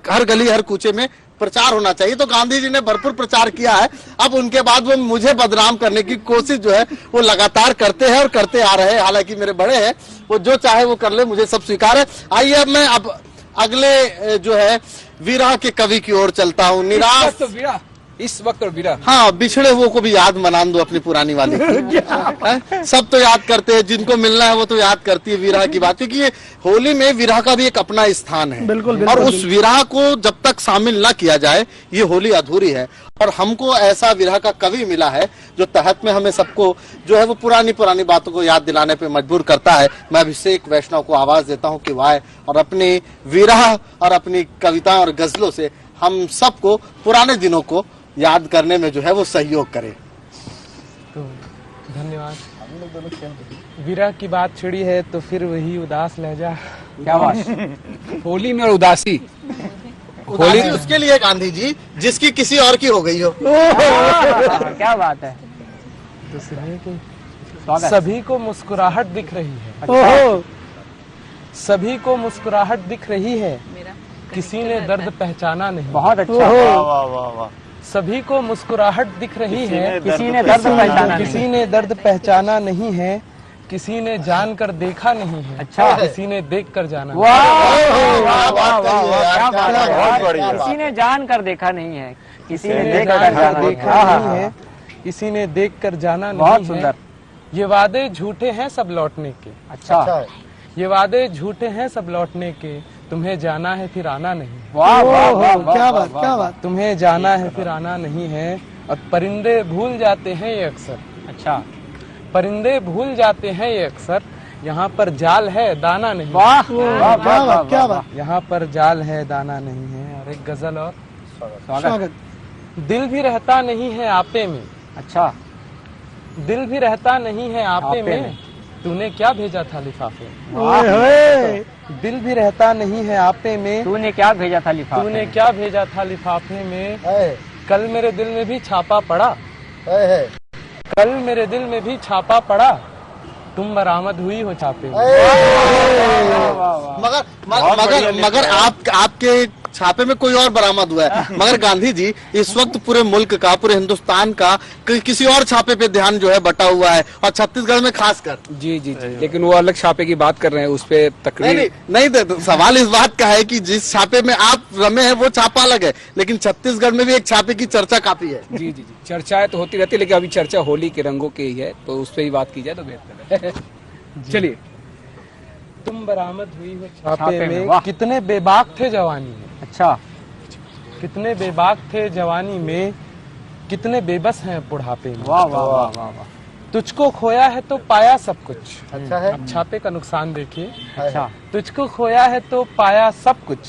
हर गली हर कूचे में प्रचार होना चाहिए। तो गांधी जी ने भरपूर प्रचार किया है, अब उनके बाद वो मुझे बदनाम करने की कोशिश जो है वो लगातार करते हैं और करते आ रहे हैं। हालांकि मेरे बड़े हैं, वो जो चाहे वो कर ले, मुझे सब स्वीकार है। आइए अब मैं अगले जो है विरह के कवि की ओर चलता हूँ। निराश इस वक्त विरह, हाँ, बिछड़े हुए को भी याद मना दो अपनी पुरानी वाली। सब तो याद करते हैं, जिनको मिलना है वो तो याद करती है विरह की बात, क्योंकि ये होली में विरह का भी एक अपना स्थान है। बिल्कुल, और उस विरह को जब तक शामिल न किया जाए ये होली अधूरी है। और हमको ऐसा विरह का कवि मिला है जो तहत में हमें सबको जो है वो पुरानी बातों को याद दिलाने पे मजबूर करता है। मैं अभिषेक वैष्णव को आवाज देता हूँ कि वाह, और अपनी विरह और अपनी कविताओं और गजलों से हम सबको पुराने दिनों को याद करने में जो है वो सहयोग करे। तो धन्यवाद। विरह की बात छिड़ी है तो फिर वही उदास लहजा। क्या बात होली में और उदासी होली उसके लिए गांधी जी जिसकी किसी और की हो गई हो। क्या बात है। तो सभी को मुस्कुराहट दिख रही है, सभी को मुस्कुराहट दिख रही है, किसी ने दर्द पहचाना नहीं। बहुत अच्छा। वाह वाह वाह। सभी को मुस्कुराहट दिख रही है, किसी ने दर्द पहचाना, किसी ने दर्द पहचाना नहीं है, किसी ने जान कर देखा नहीं है। अच्छा। किसी ने देख कर जाना। किसी ने जान कर देखा नहीं है, किसी ने देख कर देखा नहीं है, किसी ने देख कर जाना नहीं है। बहुत सुंदर। ये वादे झूठे हैं सब लौटने के। अच्छा। ये वादे झूठे हैं सब लौटने के, तुम्हें जाना है फिर आना नहीं। वाह वाह वाह, क्या बात, क्या बात। तुम्हें जाना है फिर आना नहीं है, और परिंदे भूल जाते हैं ये अक्सर। अच्छा। परिंदे भूल जाते हैं ये अक्सर, यहाँ पर जाल है दाना नहीं। वाह क्या बात, क्या बात। यहाँ पर जाल है दाना नहीं है। और एक गजल और स्वागत। दिल भी रहता नहीं है आपे में। अच्छा। दिल भी रहता नहीं है आपे में, तूने क्या भेजा था लिफाफे में। ओए, दिल भी रहता नहीं है आपे में, तूने क्या भेजा था लिफाफे में। तूने क्या भेजा था लिफाफे में। कल मेरे दिल में भी छापा पड़ा, कल मेरे दिल में भी छापा पड़ा, तुम बरामद हुई हो छापे में। मगर आपके छापे में कोई और बरामद हुआ है। मगर गांधी जी इस वक्त पूरे मुल्क का, पूरे हिंदुस्तान का किसी और छापे पे ध्यान जो है बटा हुआ है, और छत्तीसगढ़ में खासकर। जी जी जी, लेकिन वो अलग छापे की बात कर रहे हैं, उस पे तकरीर नहीं, तो सवाल इस बात का है कि जिस छापे में आप रमे हैं वो छापा अलग है, लेकिन छत्तीसगढ़ में भी एक छापे की चर्चा काफी है। जी जी जी, चर्चाएं तो होती रहती है, लेकिन अभी चर्चा होली के रंगों की ही है, तो उस पर ही बात की जाए तो बेहतर है। चलिए। तुम बरामद हुई हो छापे में, कितने बेबाक थे जवानी में। अच्छा, कितने बेबाक थे जवानी में, कितने बेबस हैं बुढ़ापे में। वाह वाह वाह वाह वाह। तुझको खोया है तो पाया सब कुछ। अच्छा है। अब छापे का नुकसान देखिए। अच्छा, तुझको खोया है तो पाया सब कुछ,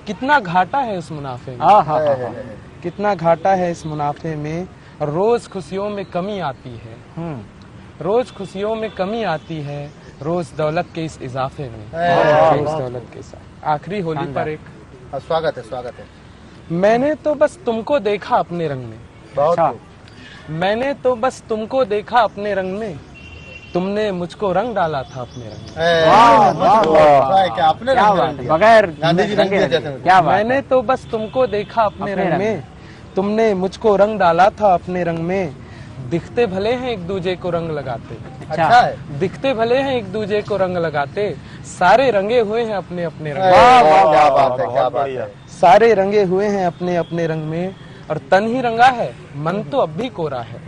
कितना घाटा है उस मुनाफे में। कितना घाटा है इस मुनाफे में। रोज खुशियों में कमी आती है, रोज खुशियों में कमी आती है, रोज दौलत के इस इजाफे में, रोज दौलत के साथ। आखिरी होली पर एक स्वागत है। मैंने तो बस तुमको देखा अपने रंग में। अच्छा, मैंने तो बस तुमको देखा अपने रंग में, तुमने मुझको रंग डाला था अपने रंग में। क्या आपने बगैर गांधी जी रंग दिए जाते हैं। क्या बात। मैंने तो बस तुमको देखा अपने रंग में, तुमने मुझको रंग डाला था अपने रंग में। दिखते भले हैं एक दूजे को रंग लगाते, अच्छा है। दिखते भले हैं एक दूजे को रंग लगाते, सारे रंगे हुए हैं अपने अपने रंग में। क्या बात है। सारे रंगे हुए हैं अपने अपने रंग में, और तन ही रंगा है मन तो अब भी कोरा है।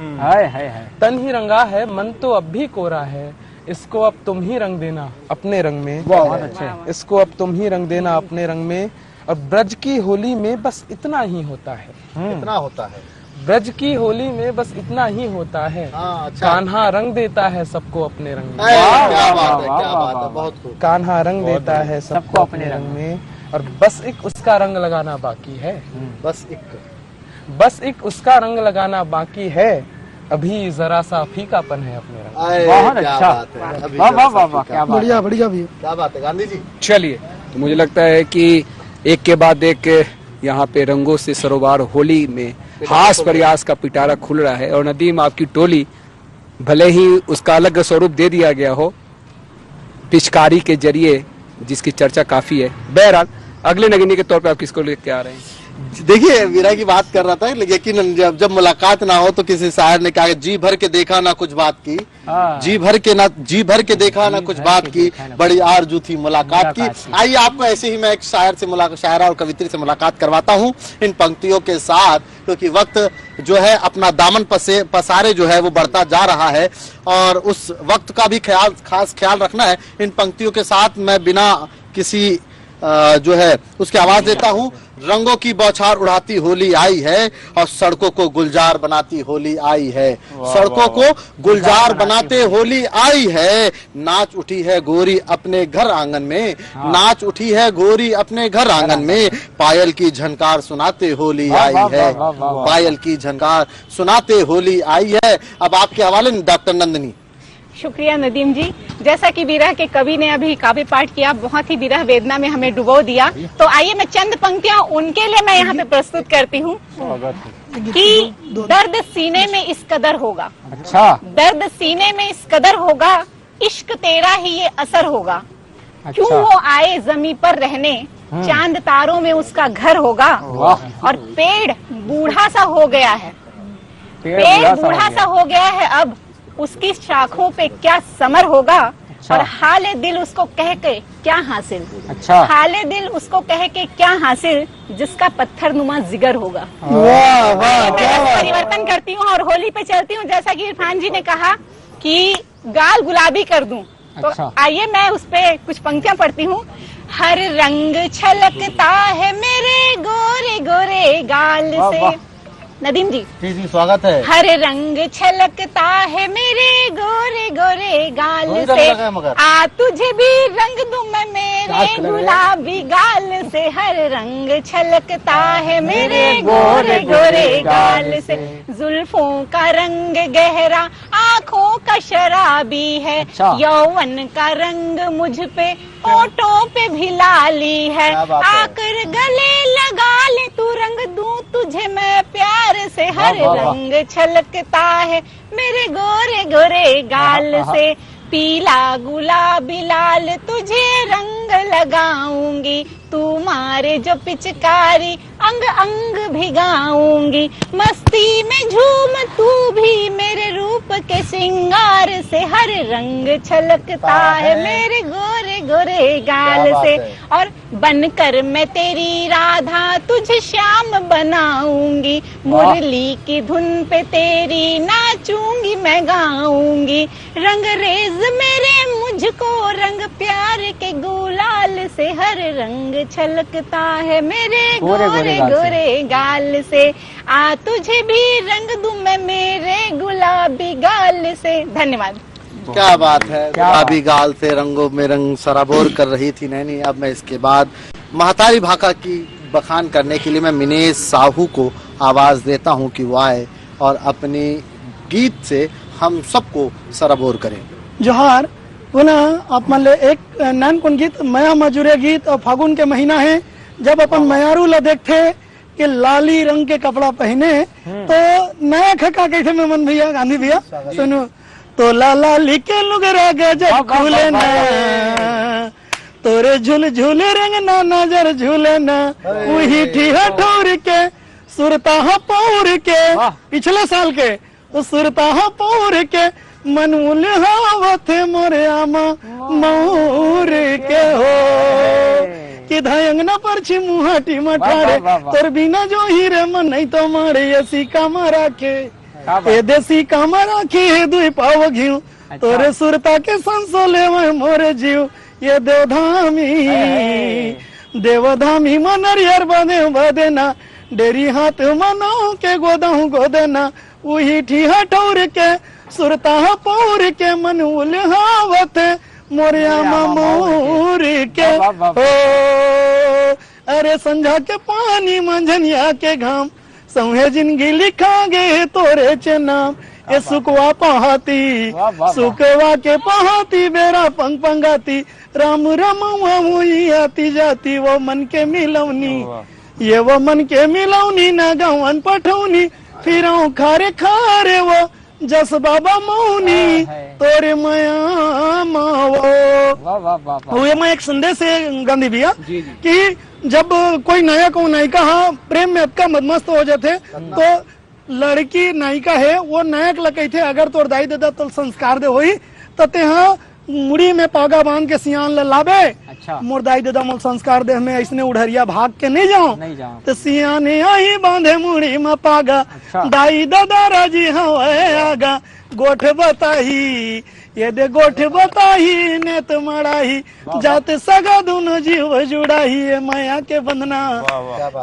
है। तन ही रंगा है मन तो अब भी कोरा है, इसको अब तुम ही रंग देना अपने रंग में। बहुत अच्छे। इसको अब तुम ही रंग देना अपने रंग में। और ब्रज की होली में बस इतना ही होता है। कितना होता है ब्रज की होली में बस इतना ही होता है। अच्छा। कान्हा रंग देता है सबको अपने रंग में। क्या बात है, बहुत खूब। कान्हा रंग देता है सबको अपने रंग में, और बस एक उसका रंग लगाना बाकी है। बस एक उसका रंग लगाना बाकी है, अभी जरा सा फीकापन है अपने रंग। बहुत अच्छा। वाह वाह वाह वाह, क्या बात। बढ़िया बढ़िया भैया। क्या बात है गांधी जी। चलिए, तो मुझे लगता है कि एक के बाद एक यहाँ पे रंगों से सरोवर होली में हास प्रयास का पिटारा खुल रहा है। और नदीम, आपकी टोली भले ही उसका अलग स्वरूप दे दिया गया हो पिचकारी के जरिए, जिसकी चर्चा काफी है। बहरहाल अगले नगीने के तौर पे आप किसको लेके आ रहे हैं? देखिए, वीरा की बात कर रहा था, लेकिन जब मुलाकात ना हो तो किसी शायर ने कहा, जी भर के देखा ना कुछ बात की, जी भर के देखा ना कुछ बात की, बड़ी आरजू थी मुलाकात की। आइए आपको ऐसे ही मैं एक शायरा और कवित्री से मुलाकात करवाता हूँ इन पंक्तियों के साथ, क्योंकि वक्त जो है अपना दामन पसारे जो है वो बढ़ता जा रहा है, और उस वक्त का भी खास ख्याल रखना है। इन पंक्तियों के साथ मैं बिना किसी जो है उसकी आवाज देता हूँ। रंगों की बौछार उड़ाती होली आई है, और सड़कों को गुलजार बनाती होली आई है। सड़कों को गुलजार बनाते होली आई है। नाच उठी है गोरी अपने घर आंगन में, नाच उठी है गोरी अपने घर आंगन में। पायल की झनकार सुनाते होली आई है, पायल की झनकार सुनाते होली आई है। अब आपके हवाले डॉक्टर नंदिनी। शुक्रिया नदीम जी। जैसा कि विरह के कवि ने अभी काव्य पाठ किया, बहुत ही विरह वेदना में हमें डुबो दिया, तो आइए मैं चंद पंक्तियां उनके लिए मैं यहाँ पे प्रस्तुत करती हूँ कि दर्द सीने में इस कदर होगा। अच्छा। दर्द सीने में इस कदर होगा, इश्क तेरा ही ये असर होगा। क्यों वो आए जमी पर रहने, चांद तारों में उसका घर होगा। और पेड़ बूढ़ा सा हो गया है, पेड़ बूढ़ा सा हो गया है, अब उसकी शाखों पे क्या समर होगा। और हाले दिल उसको कह के क्या हासिल। अच्छा। हाले दिल उसको कह के क्या हासिल, जिसका पत्थर नुमा जिगर होगा। वाह वाह, मैं परिवर्तन करती हूँ और होली पे चलती हूँ। जैसा कि इरफान जी ने कहा कि गाल गुलाबी कर दूं, तो आइए मैं उस पे कुछ पंक्तियां पढ़ती हूँ। हर रंग छलकता है मेरे गोरे गोरे गाल से। नदीम जी जी स्वागत है। हर रंग छलकता है मेरे गोरे गोरे गाल से, आ तुझे भी रंग दूं मैं मेरे गुलाबी गाल से। हर रंग छलकता है मेरे गोरे गोरे गाल से। जुल्फों का रंग गहरा, आँखों का शराबी है, यौवन का रंग मुझ पे ओठों पे भी लाली है। आकर गले लगा ले तू, रंग दूं तुझे मैं प्यार से हर रंग छलकता है मेरे गोरे गोरे गाल से। पीला गुलाबी लाल तुझे रंग लगाऊंगी, तू मारे जो पिचकारी अंग अंग भिगाऊंगी। मस्ती में झूम तू भी मेरे रूप के श्रृंगार से, हर रंग छलकता है मेरे गोरे गोरे गाल से। और बनकर मैं तेरी राधा तुझे श्याम बनाऊंगी, मुरली की धुन पे तेरी नाचूंगी मैं गाऊंगी। रंग रेज मेरे मुझको रंग प्यार के गुलाल से, हर रंग छलकता है मेरे गोरे गोरे गाल से। आ तुझे भी रंग दूं मैं मेरे गुलाबी गाल से। धन्यवाद। क्या बात है, गुलाबी गाल से रंगों में रंग सराबोर कर रही थी नैनी। अब मैं इसके बाद महतारी भाका की बखान करने के लिए मैं मिनेश साहू को आवाज देता हूं कि वो आए और अपनी गीत से हम सबको सराबोर करें। जोहार। पुनः आप मान ले एक नैनकुन गीत मया मजूरे गीत और फागुन के महीना है, जब अपन मयारू ला देखते कि लाली रंग के कपड़ा पहने तो नया खका कैसे में मन भैया गांधी भैया सुनो तो लाला लिखे लुगरा गजब खुले ना, तोरे झूल झूले रंग ना नजर झूले ना, वही ठीहा ठौर के सुरता पौर के पिछले साल के तो सुरता पौर के मनमुल हावत मोरे आमा मोर के हो कि धयंगना पर मुहाटी मठारे तोर बिना जो हीरे मन नहीं तो मारे ऐसी कामा राखे ए देसी कामा राखे हे दुई पाव घिउ तोरे सुरता के संसोले में मोरे जीव। ये देवधामी मनरियर बदे बदेना डेरी हाथ मनाओ के गोदाऊ गोदना, वही ठीहा ठौर के सुरता पौर के मनउल हावत मोरिया मोर के हो। अरे संझा के पानी मंझनिया के घाम सौहे जिंदगी लिखा गे तोरे चे नाम। ये सुकवा पहाती सुकवा के पहाती बेरा पंग पंगाती राम रमुआ हुई आती जाती वो मन के मिलौनी, ये वो मन के मिलौनी न गवन पठौनी फिर खारे खारे वो जस बाबा मौनी तोरे मया मावो। ये मैं एक संदेश है गांधी भैया कि जब कोई नायक हो नायिका प्रेम में अतका मदमस्त हो जाते तो लड़की नायिका है वो नायक लगे थे अगर तोर दाई देदा तो संस्कार दे होई तो तेहा मुड़ी में पागा बांध के सियान लावे। अच्छा। मोर दाई देदा मोल संस्कार दे में ऐसने उड़हरिया भाग के नहीं जाऊं तो सियाने आई बांधे मुड़ी में पागा। अच्छा। दाई दादा राजी हवे आगा गोठ बताही ये दे गोठ बताही नेत मड़ाही जाते सगा दोनों जीव जुड़ाही। ये माया के बंधना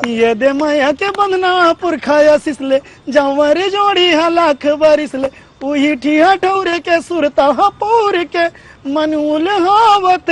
ये दे माया के बंधना पुरखाया सिसले जावर जोड़ी लाख बारिसले, वही ठिया ठौरे के सुरता पौर के मनूल हावत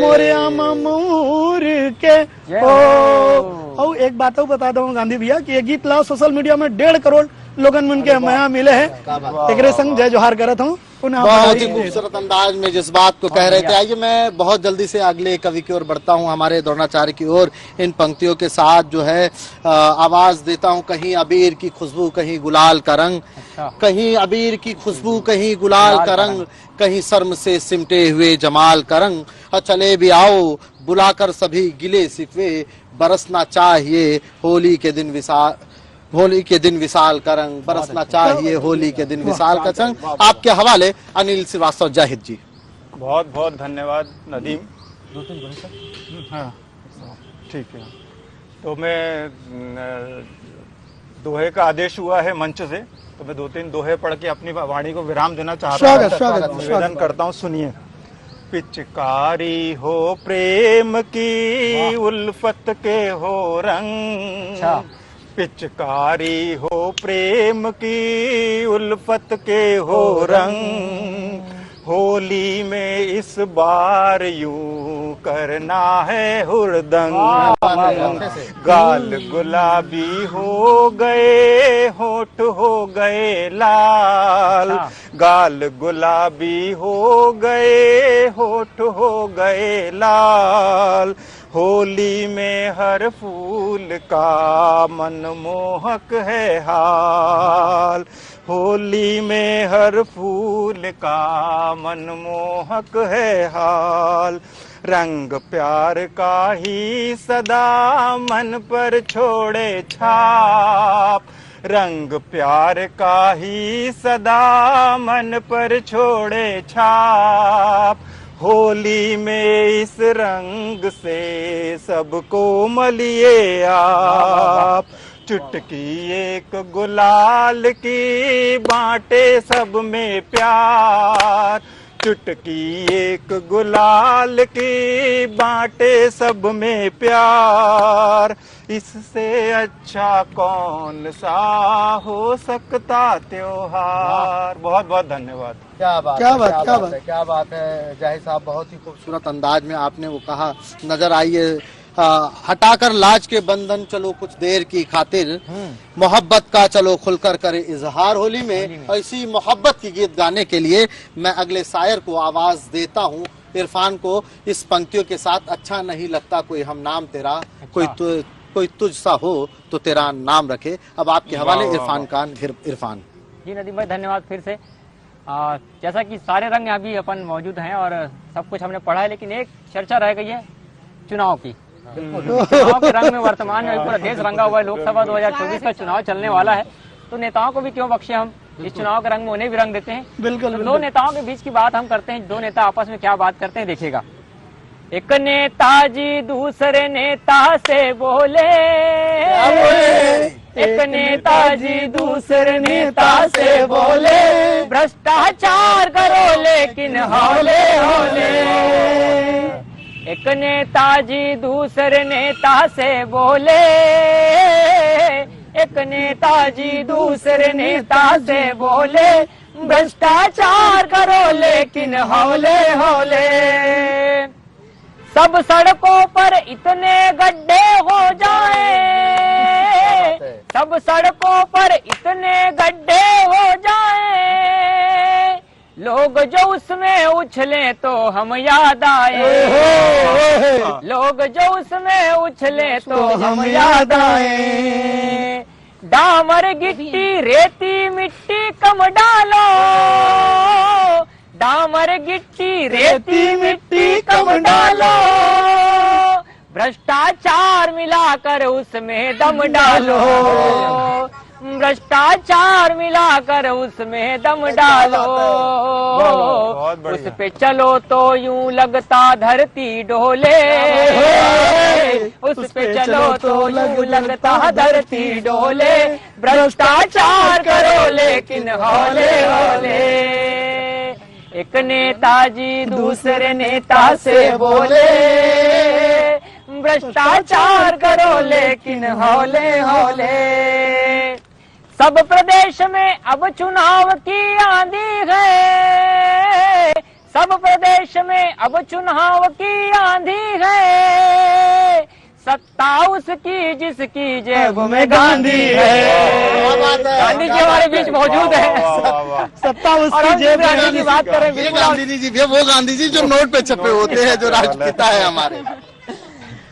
मोरे आमा मोर के हो। एक बात बता दूं गांधी भैया कि ये गीत ला सोशल मीडिया में 1.5 करोड़ लोगन मन के मया मिले है। एक संग जय जोहार करत हूँ। बहुत ही खूबसूरत अंदाज में जिस बात को कह रहे थे। आइए मैं बहुत जल्दी से अगले कवि की ओर बढ़ता हूँ, हमारे द्रोणाचार्य की ओर। इन पंक्तियों के साथ जो है आवाज देता हूँ। कहीं अबीर की खुशबू कहीं गुलाल का रंग, कहीं अबीर की खुशबू कहीं गुलाल का रंग, कहीं शर्म से सिमटे हुए जमाल का रंग। चले भी आओ बुलाकर सभी गिले सिकवे, बरसना चाहिए होली के दिन विशाल का रंग, बरसना चाहिए होली के दिन विशाल का रंग। आपके हवाले अनिल श्रीवास्तव। जाहिद जी बहुत बहुत धन्यवाद नदीम। हाँ ठीक है। तो मैं दोहे का आदेश हुआ है मंच से, तो मैं 2-3 दोहे पढ़ के अपनी वाणी को विराम देना चाहता हूँ। निवेदन करता हूँ, सुनिए। पिचकारी हो प्रेम की उल्फत के हो रंग, पिचकारी हो प्रेम की उल्फत के हो रंग, होली में इस बार यूं करना है हुरदंग। गाल गुलाबी हो गए होठ हो गए लाल, गाल गुलाबी हो गए, होठ हो गए लाल। होली में हर फूल का मनमोहक है हाल। होली में हर फूल का मनमोहक है हाल। रंग प्यार का ही सदा मन पर छोड़े छाप। रंग प्यार का ही सदा मन पर छोड़े छाप। होली में इस रंग से सबको मलिए आप। चुटकी एक गुलाल की बांटे सब में प्यार। चुटकी एक गुलाल की बांटे सब में प्यार। इससे अच्छा कौन सा हो सकता त्योहार। बहुत बहुत धन्यवाद। क्या बात क्या है, बात, क्या है, क्या बात है जाहिर साहब, बहुत ही खूबसूरत अंदाज में आपने वो कहा। नजर आइए, हटाकर लाज के बंधन चलो कुछ देर की खातिर, मोहब्बत का चलो खुलकर करे इजहार। होली में ऐसी मोहब्बत की गीत गाने के लिए मैं अगले शायर को आवाज देता हूँ, इरफान को, इस पंक्तियों के साथ। अच्छा नहीं लगता कोई हम नाम तेरा, कोई तुझ सा हो तो तेरा नाम रखे। अब आपके हवाले इरफान खान। इरफान जी नदीम भाई, धन्यवाद फिर से। जैसा कि सारे रंग अभी अपन मौजूद हैं और सब कुछ हमने पढ़ा है, लेकिन एक चर्चा रह गई है चुनाव की। चुनाव के रंग में वर्तमान में पूरा देश रंगा हुआ है। लोकसभा 2024 का चुनाव चलने वाला है, तो नेताओं को भी क्यों बख्शे हम, इस चुनाव के रंग में उन्हें भी रंग देते हैं। बिल्कुल, तो दो नेताओं के बीच की बात हम करते हैं, दो नेता आपस में क्या बात करते हैं देखिएगा। एक नेताजी दूसरे नेता से बोले, एक नेताजी दूसरे नेता से बोले, भ्रष्टाचार करो लेकिन हौले हौले। एक नेताजी दूसरे नेता से बोले, एक नेताजी दूसरे नेता से बोले, भ्रष्टाचार करो लेकिन हौले हौले। सब सड़कों पर इतने गड्ढे हो जाए, सब सड़कों पर इतने गड्ढे हो जाए, लोग जो उसमें उछले तो हम याद आए, लोग जो उसमें उछले तो हम याद आए। डामर गिट्टी रेती मिट्टी कम डालो, डामर गिट्टी रेती मिट्टी कम डालो, भ्रष्टाचार मिलाकर उसमें दम डालो, भ्रष्टाचार मिलाकर उसमें दम डालो। उस पे चलो तो यूं लगता धरती डोले, उस पे चलो तो यूं लगता धरती डोले, भ्रष्टाचार करो लेकिन हौले हौले। एक नेताजी दूसरे नेता से बोले, भ्रष्टाचार करो लेकिन हौले हौले। सब प्रदेश में अब चुनाव की आंधी है, सब प्रदेश में अब चुनाव की आंधी है, सत्ता उसकी जिसकी जेब में गांधी है। गांधी जी हमारे बीच मौजूद है, सत्ता उसकी जेब में गांधी की बात करें, ये गांधी जी, वो गांधी जी जो नोट पे छपे होते हैं, जो राष्ट्रपिता है हमारे।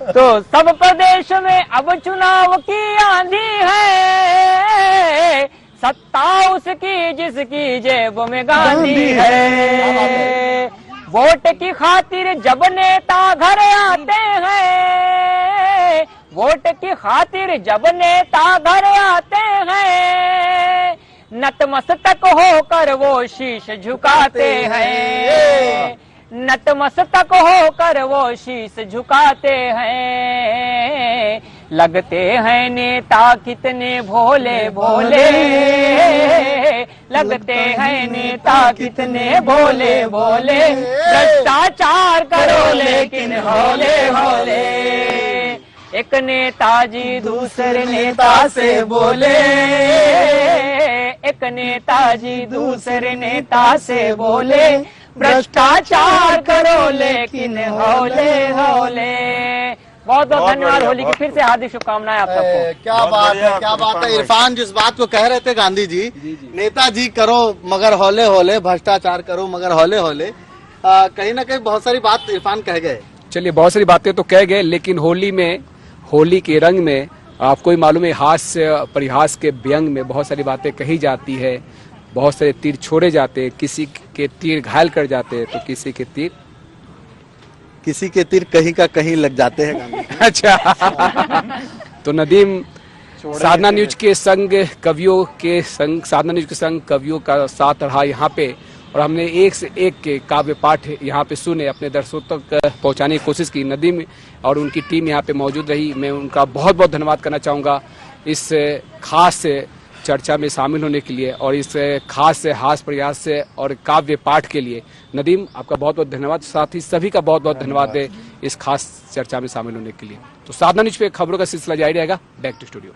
तो सब प्रदेश में अब चुनाव की आंधी है, सत्ता उसकी जिसकी जेब में गांधी है। वोट की खातिर जब नेता घर आते हैं, वोट की खातिर जब नेता घर आते हैं, नतमस्तक होकर वो शीश झुकाते हैं, नतमस्तक होकर वो शीश झुकाते हैं। लगते हैं नेता कितने भोले भोले, लगते हैं नेता कितने भोले भोले, भ्रष्टाचार करो लेकिन हौले हौले। एक नेताजी दूसरे नेता से बोले, एक नेताजी दूसरे नेता से बोले, भ्रष्टाचार करो लेकिन हौले हौले। बहुत बहुत धन्यवाद। होली की फिर से हार्दिक शुभकामनाएं आप सबको। क्या बात है, क्या बात है। इरफान जिस बात को कह रहे थे गांधी जी, नेताजी करो मगर हौले हौले, भ्रष्टाचार करो मगर हौले हौले, कहीं ना कहीं बहुत सारी बात इरफान कह गए। चलिए, बहुत सारी बातें तो कह गए, लेकिन होली में, होली के रंग में आपको ही मालूम है, हास्य परिहास के व्यंग में बहुत सारी बातें कही जाती है, बहुत सारे तीर छोड़े जाते हैं, किसी के तीर घायल कर जाते हैं तो किसी के तीर कहीं का कहीं लग जाते हैं गांधी। अच्छा तो नदीम, साधना न्यूज के संग कवियों के संग, साधना न्यूज के संग कवियों का साथ रहा यहाँ पे, और हमने एक से एक के काव्य पाठ यहाँ पे सुने, अपने दर्शकों तक पहुँचाने की कोशिश की। नदीम और उनकी टीम यहाँ पे मौजूद रही, मैं उनका बहुत बहुत धन्यवाद करना चाहूँगा इस खास चर्चा में शामिल होने के लिए और इस खास हास्य प्रयास से और काव्य पाठ के लिए। नदीम, आपका बहुत बहुत धन्यवाद, साथ ही सभी का बहुत बहुत धन्यवाद है इस खास चर्चा में शामिल होने के लिए। तो साधना न्यूज पे खबरों का सिलसिला जारी रहेगा। Back to studio.